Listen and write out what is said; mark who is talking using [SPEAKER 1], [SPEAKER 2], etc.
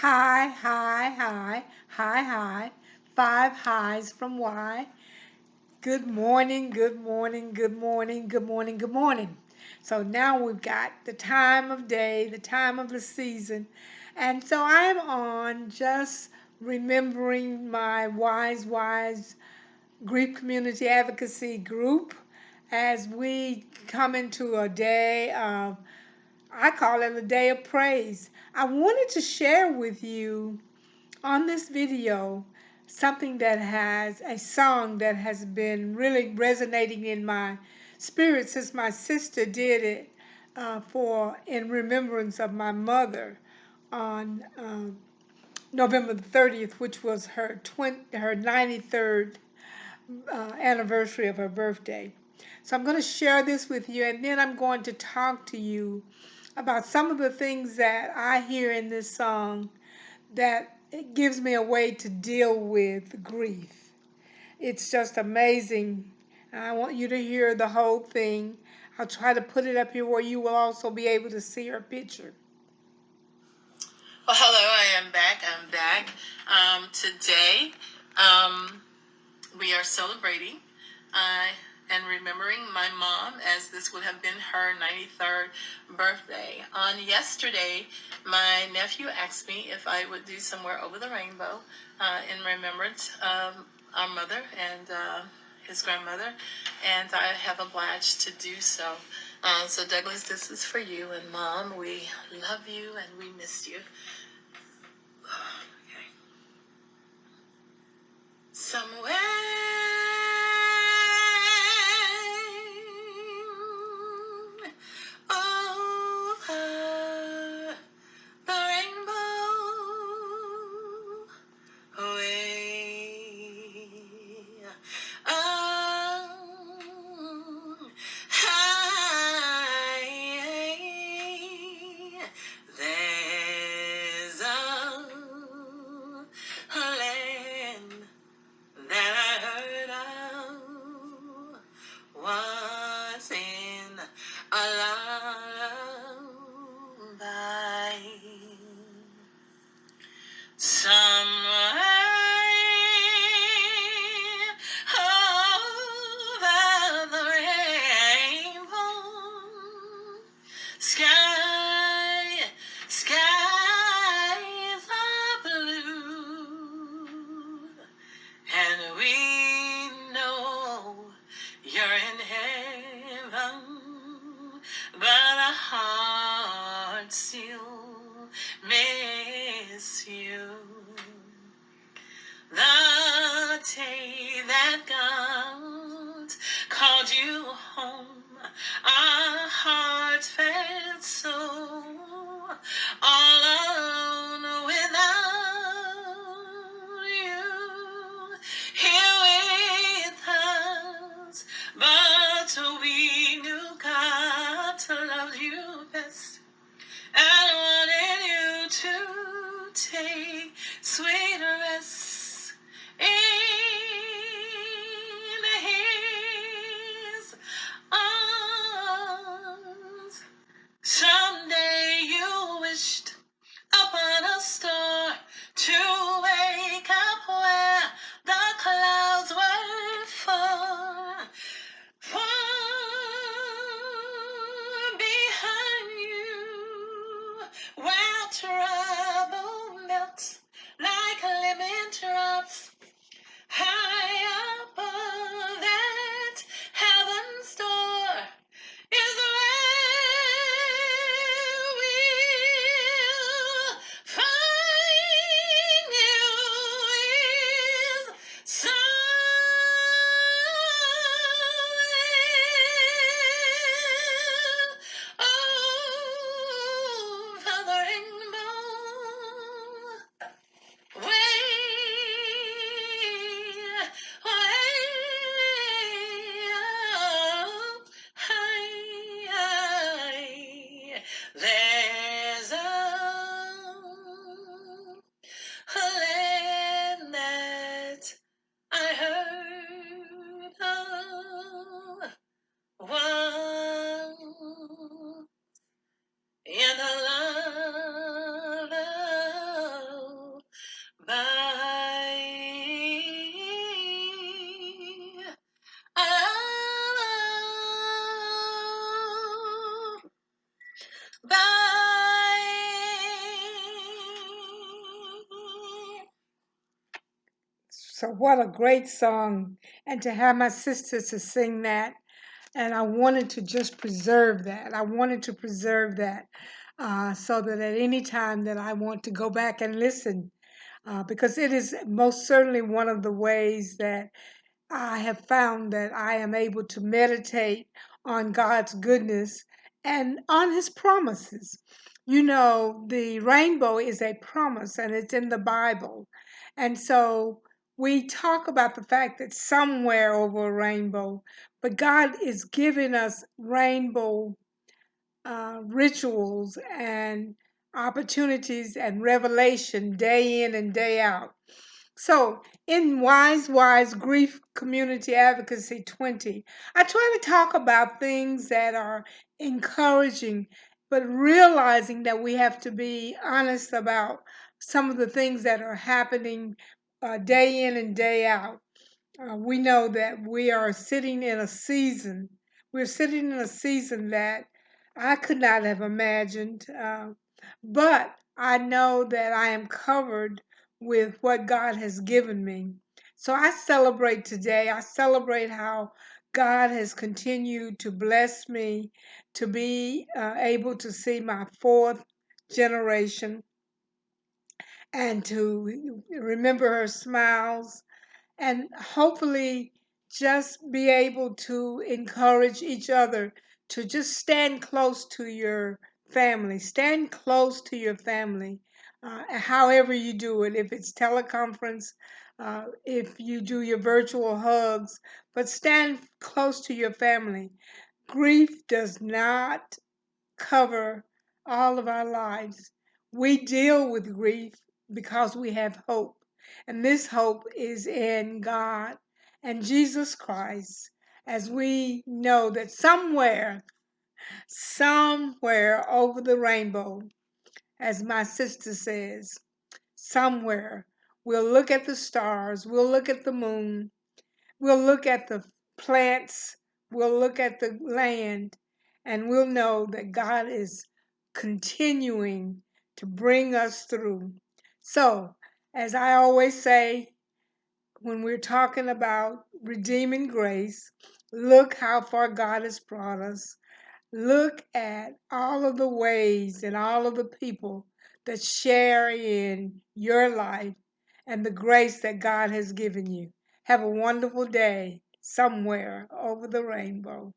[SPEAKER 1] Hi, hi, hi, hi, hi. Five highs from Y. Good morning, good morning, good morning, good morning, good morning. So now we've got the time of day, the time of the season. And so I'm on just remembering my Wise Grief Community Advocacy group as we come into a day of, I call it a day of praise. I wanted to share with you on this video something that has a song that has been really resonating in my spirit since my sister did it for in remembrance of my mother on November the 30th, which was her 93rd anniversary of her birthday. So I'm going to share this with you, and then I'm going to talk to you about some of the things that I hear in this song that it gives me a way to deal with grief. It's just amazing. I want you to hear the whole thing. I'll try to put it up here where you will also be able to see her picture.
[SPEAKER 2] Well, hello, I am back. I'm back. Today, we are celebrating and remembering my mom, as this would have been her 93rd birthday. On yesterday, my nephew asked me if I would do Somewhere Over the Rainbow in remembrance of our mother and his grandmother, and I have obliged to do so. So Douglas, this is for you, and Mom, we love you and we miss you. Okay. Somewhere over the rainbow, way up high, there's a land that I heard of once in a lullaby. Somewhere over the rainbow, skies are blue, and we know you're in heaven, but our hearts still miss you. The day that God called you home, our hearts felt so all alone without you here with us. But we knew God loved you best and wanted you to take sweet rest in His arms. Someday you wished upon a star to wake up where the clouds were far, far behind you, where trouble melts like lemon drops. High above that heaven's door is where we'll find you, is somewhere over the rainbow, way
[SPEAKER 1] So what a great song. And to have my sisters to sing that. And I wanted to just preserve that. I wanted to preserve that so that at any time that I want to go back and listen, because it is most certainly one of the ways that I have found that I am able to meditate on God's goodness and on His promises. You know, the rainbow is a promise and it's in the Bible. And so we talk about the fact that somewhere over a rainbow, but God is giving us rainbow rituals and opportunities and revelation day in and day out. So, in Wise Grief Community Advocacy 20, I try to talk about things that are encouraging, but realizing that we have to be honest about some of the things that are happening day in and day out. We know that we are sitting in a season. We're sitting in a season that I could not have imagined, but I know that I am covered with what God has given me. So I celebrate today. I celebrate how God has continued to bless me to be able to see my fourth generation and to remember her smiles and hopefully just be able to encourage each other to just stand close to your family. Stand close to your family, however you do it. If it's teleconference, if you do your virtual hugs, but stand close to your family. Grief does not cover all of our lives. We deal with grief because we have hope. And this hope is in God and Jesus Christ, as we know that somewhere over the rainbow, as my sister says, somewhere we'll look at the stars, we'll look at the moon, we'll look at the plants, we'll look at the land, and we'll know that God is continuing to bring us through. So, as I always say, when we're talking about redeeming grace, look how far God has brought us. Look at all of the ways and all of the people that share in your life and the grace that God has given you. Have a wonderful day somewhere over the rainbow.